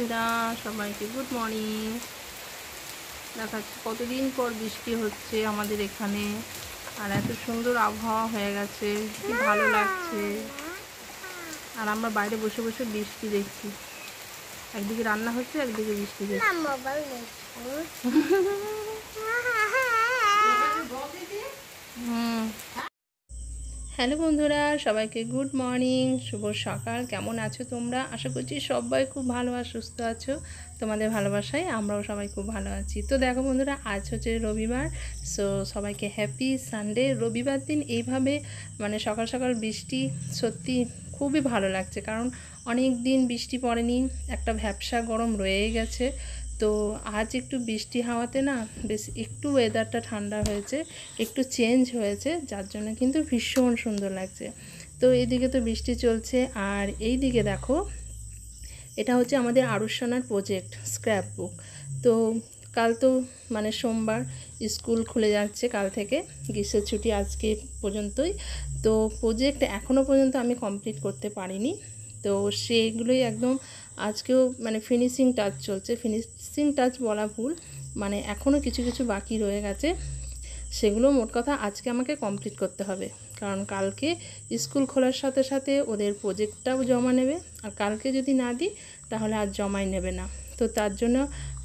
বন্ধুরা, সবাইকে good morning. দেখাচ্ছি কতদিন পর বৃষ্টি হচ্ছে আমাদের এখানে, আর এত সুন্দর আবহাওয়া হয়ে গেছে, কি ভালো লাগছে। আর আমরা বাইরে বসে বসে বৃষ্টি দেখছি, একদিকে রান্না হচ্ছে একদিকে বৃষ্টি দেখছি। হ্যালো বন্ধুরা, সবাইকে গুড মর্নিং, শুভ সকাল। কেমন আছো তোমরা? আশা করছি সবাই খুব ভালো আর সুস্থ আছো। তোমাদের ভালোবাসায় আমরাও সবাই খুব ভালো আছি। তো দেখো বন্ধুরা, আজ হচ্ছে রবিবার। সো সবাইকে হ্যাপি সানডে। রবিবার দিন এইভাবে মানে সকাল সকাল বৃষ্টি সত্যি খুবই ভালো লাগছে, কারণ অনেক দিন বৃষ্টি পড়েনি, একটা ভ্যাপসা গরম রয়েই গেছে। তো আজ একটু বৃষ্টি হাওয়াতে না বেশ একটু ওয়েদারটা ঠান্ডা হয়েছে, একটু চেঞ্জ হয়েছে, যার জন্য কিন্তু ভীষণ সুন্দর লাগছে। তো এইদিকে তো বৃষ্টি চলছে, আর এই দিকে দেখো, এটা হচ্ছে আমাদের আরুষানার প্রজেক্ট স্ক্র্যাপ বুক। তো কাল তো মানে সোমবার, স্কুল খুলে যাচ্ছে কাল থেকে, গ্রীষ্মের ছুটি আজকে পর্যন্তই। তো প্রজেক্ট এখনও পর্যন্ত আমি কমপ্লিট করতে পারিনি। তো সেগুলোই একদম আজকেও মানে ফিনিশিং টাচ চলছে। ফিনিশিং টাচ বলা ভুল, মানে এখনও কিছু কিছু বাকি রয়ে গেছে, সেগুলো মোট কথা আজকে আমাকে কমপ্লিট করতে হবে। কারণ কালকে স্কুল খোলার সাথে সাথে ওদের প্রজেক্টটাও জমা নেবে, আর কালকে যদি না দিই তাহলে আর জমাই নেবে না। তো তার জন্য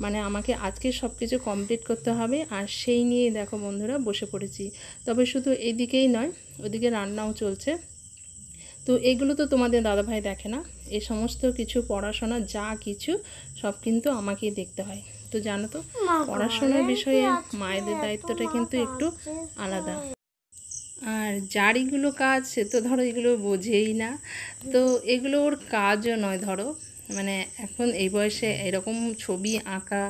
মানে আমাকে আজকে সব কিছু কমপ্লিট করতে হবে, আর সেই নিয়েই দেখো বন্ধুরা বসে পড়েছি। তবে শুধু এইদিকেই নয়, ওদিকে রান্নাও চলছে। তো এগুলো তো তোমাদের দাদাভাই দেখে না, এই সমস্ত কিছু পড়াশোনা যা কিছু সব কিন্তু আমাকেই দেখতে হয়। তো জানো তো, পড়াশোনার বিষয়ে মায়েদের দায়িত্বটা কিন্তু একটু আলাদা। আর যার এগুলো কাজ সে তো ধরো এগুলো বোঝেই না, তো এগুলো ওর কাজও নয় ধরো, মানে এখন এই বয়সে এরকম ছবি আঁকা,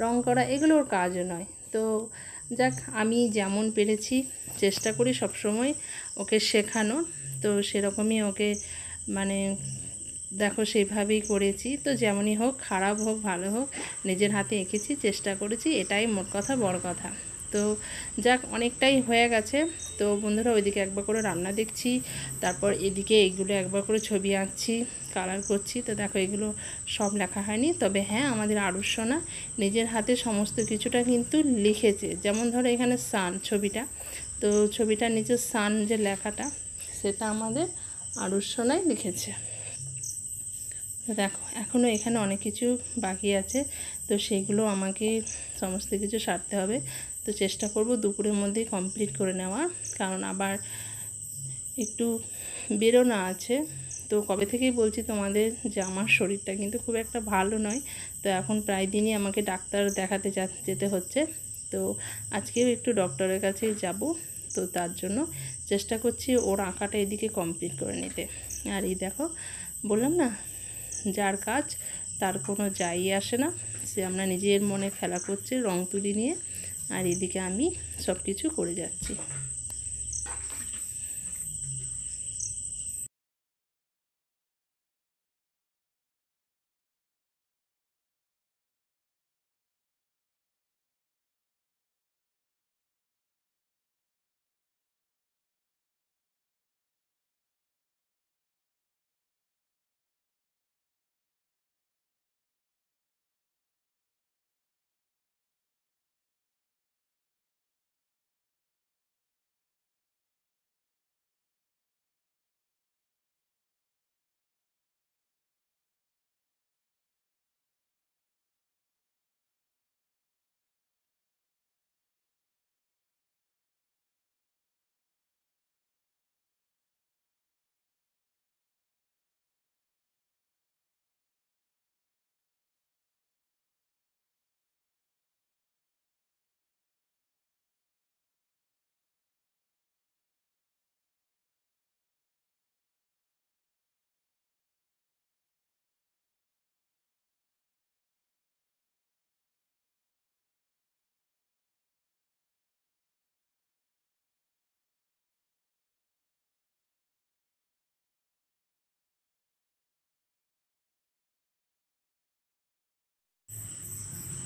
রং করা, এগুলো ওর কাজও নয়। তো যাক, আমি যেমন পেরেছি চেষ্টা করি সবসময় ওকে শেখানোর। তো সেরকমই ওকে মানে দেখো সেইভাবেই করেছি। তো যেমনই হোক, খারাপ হোক ভালো হোক, নিজের হাতে এঁকেছি, চেষ্টা করেছি, এটাই মোট কথা বড় কথা। তো যাক, অনেকটাই হয়ে গেছে। তো বন্ধুরা, ওইদিকে একবার করে রান্না দেখছি, তারপর এদিকে এইগুলো একবার করে ছবি আঁকছি, কালার করছি। তো দেখো, এগুলো সব লেখা হয়নি, তবে হ্যাঁ, আমাদের আরুষনা নিজের হাতে সমস্ত কিছুটা কিন্তু লিখেছে। যেমন ধরো এখানে সান ছবিটা, তো ছবিটার নিচে সান যে লেখাটা, সেটা আমাদের আরুষনাই লিখেছে। তো দেখো, এখনও এখানে অনেক কিছু বাকি আছে, তো সেগুলো আমাকে সমস্ত কিছু সারতে হবে। তো চেষ্টা করব দুপুরের মধ্যেই কমপ্লিট করে নেওয়া, কারণ আবার একটু বেরোনো আছে। তো কবে থেকেই বলছি তোমাদের যে আমার শরীরটা কিন্তু খুব একটা ভালো নয়। তো এখন প্রায় দিনই আমাকে ডাক্তার দেখাতে যেতে হচ্ছে। তো আজকেও একটু ডক্টরের কাছে যাব। তো তার জন্য চেষ্টা করছি ওর আঁকাটা এদিকে কমপ্লিট করে নিতে। আর এই দেখো, বললাম না, যার কাজ তার কোনো যাই আসে না, সে আমরা নিজের মনে খেলা করছি রং তুলি নিয়ে, আর এদিকে আমি সব কিছু করে যাচ্ছি।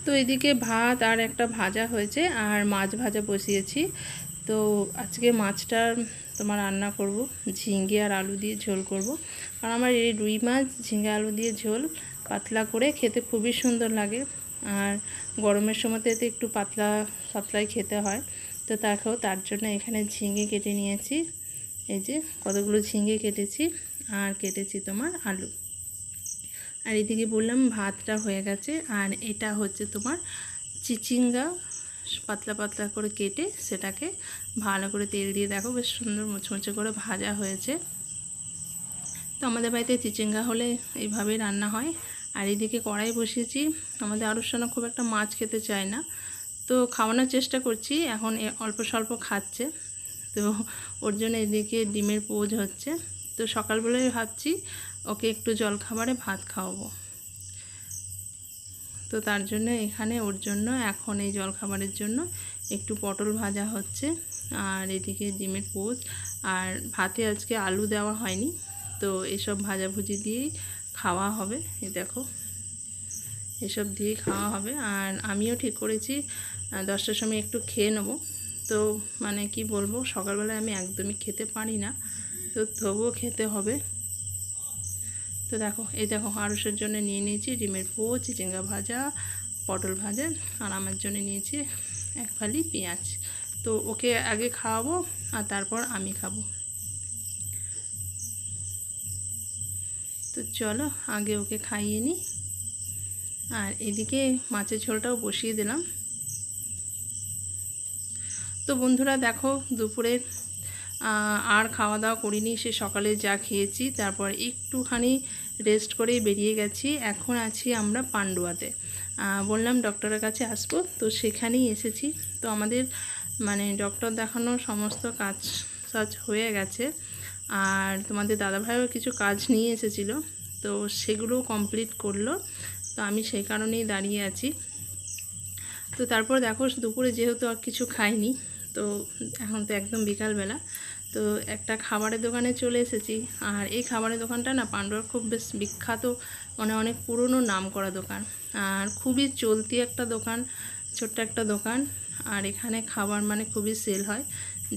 তো এদিকে ভাত আর একটা ভাজা হয়েছে, আর মাছ ভাজা বসিয়েছি। তো আজকে মাছটা তোমার রান্না করব, ঝিঙে আর আলু দিয়ে ঝোল করব। কারণ আমার এই রুই মাছ ঝিঙে আলু দিয়ে ঝোল পাতলা করে খেতে খুবই সুন্দর লাগে। আর গরমের সময়তে তো একটু পাতলা পাতলাই খেতে হয়। তো তার জন্য এখানে ঝিঙে কেটে নিয়েছি, এই যে কতগুলো ঝিঙে কেটেছি, আর কেটেছি তোমার আলু। আর এদিকে বললাম ভাতটা হয়ে গেছে। আর এটা হচ্ছে তোমার চিচিঙ্গা, পাতলা পাতলা করে কেটে সেটাকে ভালো করে তেল দিয়ে দেখো বেশ সুন্দর মুচমুচে করে ভাজা হয়েছে। তো আমাদের বাড়িতে চিচিঙ্গা হলে এইভাবেই রান্না হয়। আর এদিকে কড়াই বসিয়েছি। আমাদের আরুষনা খুব একটা মাছ খেতে চায় না, তো খাওয়ানোর চেষ্টা করছি, এখন অল্প স্বল্প খাচ্ছে। তো ওর জন্য এদিকে ডিমের পোজ হচ্ছে। তো সকালবেলায় ভাবছি ওকে একটু জলখাবারে ভাত খাওয়াবো। তো তার জন্য এখানে ওর জন্য এখন এই জলখাবারের জন্য একটু পটল ভাজা হচ্ছে, আর এদিকে ডিমের পোজ। আর ভাতে আজকে আলু দেওয়া হয়নি, তো এসব ভাজাভুজি দিয়েই খাওয়া হবে। এই দেখো এসব দিয়েই খাওয়া হবে। আর আমিও ঠিক করেছি 10টার সময় একটু খেয়ে নেব। তো মানে কি বলবো, সকালবেলায় আমি একদমই খেতে পারি না, তো তবুও খেতে হবে। তো দেখো এই দেখো আরুষের জন্য নিয়ে নিয়েছি ডিমের পোচ, চিচিঙ্গা ভাজা, পটল ভাজা, আর আমার জন্য নিয়েছি এক ফালি পেঁয়াজ। তো ওকে আগে খাওয়াবো আর তারপর আমি খাবো। তো চলো আগে ওকে খাইয়ে নিই। আর এদিকে মাছের ঝোলটাও বসিয়ে দিলাম। তো বন্ধুরা দেখো দুপুরে আর খাওয়া দাওয়া করিনি, সে সকালে যা খেয়েছি, তারপর একটুখানি রেস্ট করেই বেরিয়ে গেছি। এখন আছি আমরা পান্ডুয়াতে, বললাম ডক্টরের কাছে আসবো, তো সেখানেই এসেছি। তো আমাদের মানে ডক্টর দেখানোর সমস্ত কাজ হয়ে গেছে। আর তোমাদের দাদাভাইও কিছু কাজ নিয়ে এসেছিলো, তো সেগুলো কমপ্লিট করলো। তো আমি সেই কারণেই দাঁড়িয়ে আছি। তো তারপর দেখো দুপুরে যেহেতু আর কিছু খাইনি, তো এখন তো একদম বিকালবেলা, তো একটা খাবারের দোকানে চলে এসেছি। আর এই খাবারের দোকানটা না পান্ডুয়ার খুব বেশ বিখ্যাত, মানে অনেক পুরনো নাম করা দোকান, আর খুবই চলতি একটা দোকান, ছোট্ট একটা দোকান। আর এখানে খাবার মানে খুবই সেল হয়,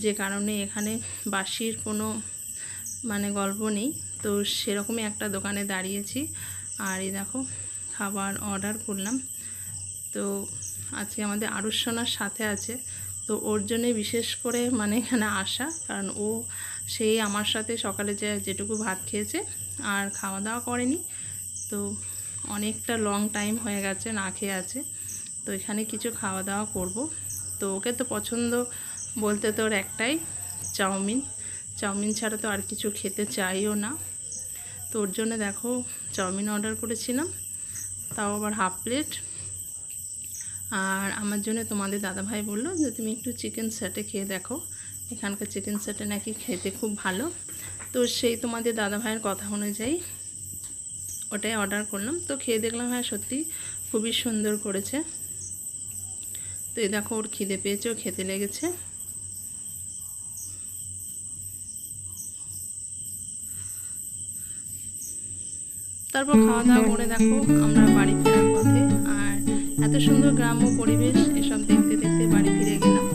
যে কারণে এখানে বাসির কোনো মানে গল্প নেই। তো সেরকমই একটা দোকানে দাঁড়িয়েছি। আর এই দেখো খাবার অর্ডার করলাম। তো আজকে আমাদের আরুষনার সাথে আছে, তো ওর জন্যে বিশেষ করে মানে এখানে আসা, কারণ ও সেই আমার সাথে সকালে যেটুকু ভাত খেয়েছে আর খাওয়া দাওয়া করেনি। তো অনেকটা লং টাইম হয়ে গেছে না খেয়ে আছে, তো এখানে কিছু খাওয়া দাওয়া করব। তো ওকে তো পছন্দ বলতে তোর একটাই চাউমিন, চাউমিন ছাড়া তো আর কিছু খেতে চাইও না। তো ওর জন্য দেখো চাউমিন অর্ডার করেছিলাম, তাও আবার হাফ প্লেট। আর আমার জন্য তোমাদের দাদাভাই বললো যে তুমি একটু চিকেন স্যাটে খেয়ে দেখো, এখানকার চিকেন স্যাটে নাকি খেতে খুব ভালো। তো সেই তোমাদের দাদাভাইয়ের কথা অনুযায়ী ওটাই অর্ডার করলাম। তো খেয়ে দেখলাম হ্যাঁ সত্যি খুবই সুন্দর করেছে। তো এই দেখো ওর খিদে পেয়েছে, ও খেতে লেগেছে। তারপর খাওয়া দাওয়া করে দেখো আমরা বাড়ি ফেরার পথে। আর এত সুন্দর গ্রাম্য পরিবেশ, এসব দেখতে দেখতে বাড়ি ফিরে গেলাম।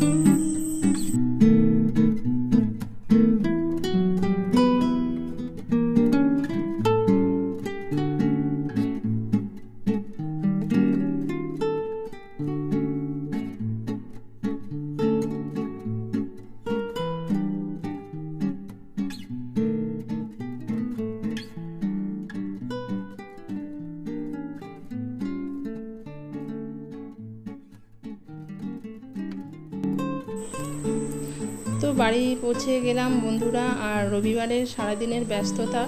তো বাড়ি পৌঁছে গেলাম বন্ধুরা। আর রবিবারের সারাদিনের ব্যস্ততা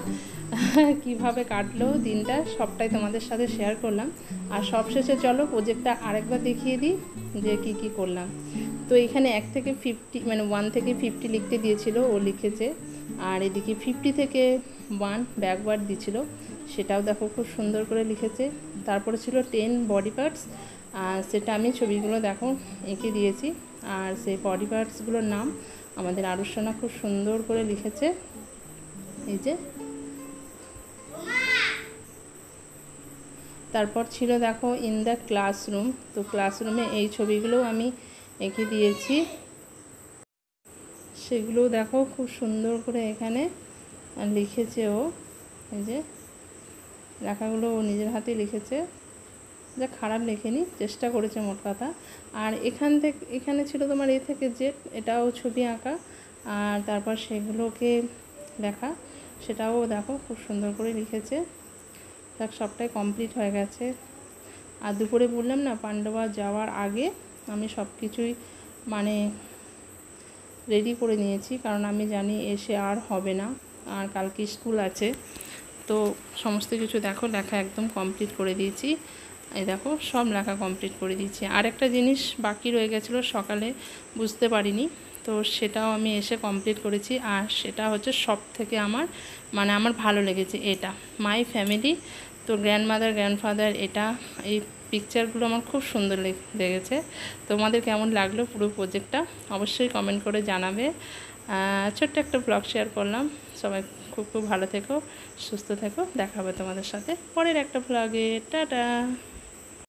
কিভাবে কাটলো দিনটা সবটাই তোমাদের সাথে শেয়ার করলাম। আর সবশেষে চলো প্রজেক্টটা আরেকবার দেখিয়ে দিই যে কি কি করলাম। তো এখানে 1 থেকে 50 মানে 1 থেকে 50 লিখতে দিয়েছিল, ও লিখেছে। আর এদিকে 50 থেকে 1 ব্যাকওয়ার্ড দিয়েছিল, সেটাও দেখো খুব সুন্দর করে লিখেছে। তারপরে ছিল 10 বডি পার্টস, সেটা আমি ছবিগুলো দেখো এঁকে দিয়েছি। আর সেই বডি পার্টসগুলোর নাম আমাদের আরুষনা খুব সুন্দর করে লিখেছে, এই যে। তারপর ছিল দেখো ইন দ্য ক্লাসরুম, তো ক্লাসরুমে এই ছবিগুলোও আমি এঁকে দিয়েছি, সেগুলোও দেখো খুব সুন্দর করে এখানে লিখেছে ও, এই যে লেখাগুলো ও নিজের হাতেই লিখেছে, যা খারাপ লেখেনি, চেষ্টা করেছে মোট কথা। আর এখানে ছিল তোমার এ থেকে জেড, এটাও ছবি আঁকা, আর তারপর সেগুলোকে লেখা, সেটাও দেখো খুব সুন্দর করে লিখেছে। দেখ সবটাই কমপ্লিট হয়ে গেছে। আর দুপুরে বললাম না, পান্ডবা যাওয়ার আগে আমি সব কিছুই মানে রেডি করে নিয়েছি, কারণ আমি জানি এসে আর হবে না, আর কালকে স্কুল আছে। তো সমস্ত কিছু দেখো লেখা একদম কমপ্লিট করে দিয়েছি। এই দেখো সব লেখা কমপ্লিট করে দিয়েছি। আর একটা জিনিস বাকি রয়ে গেছিলো সকালে, বুঝতে পারিনি, তো সেটাও আমি এসে কমপ্লিট করেছি। আর সেটা হচ্ছে সব থেকে আমার ভালো লেগেছে এটা, মাই ফ্যামিলি। তো গ্র্যান্ডমাদার গ্র্যান্ডফাদার, এটা এই পিকচারগুলো আমার খুব সুন্দর লেগেছে। তোমাদের কেমন লাগলো পুরো প্রজেক্টটা অবশ্যই কমেন্ট করে জানাবে। ছোট্ট একটা ব্লগ শেয়ার করলাম। সবাই খুব খুব ভালো থেকো, সুস্থ থেকো। দেখা হবে তোমাদের সাথে পরের একটা ব্লগে। টাটা।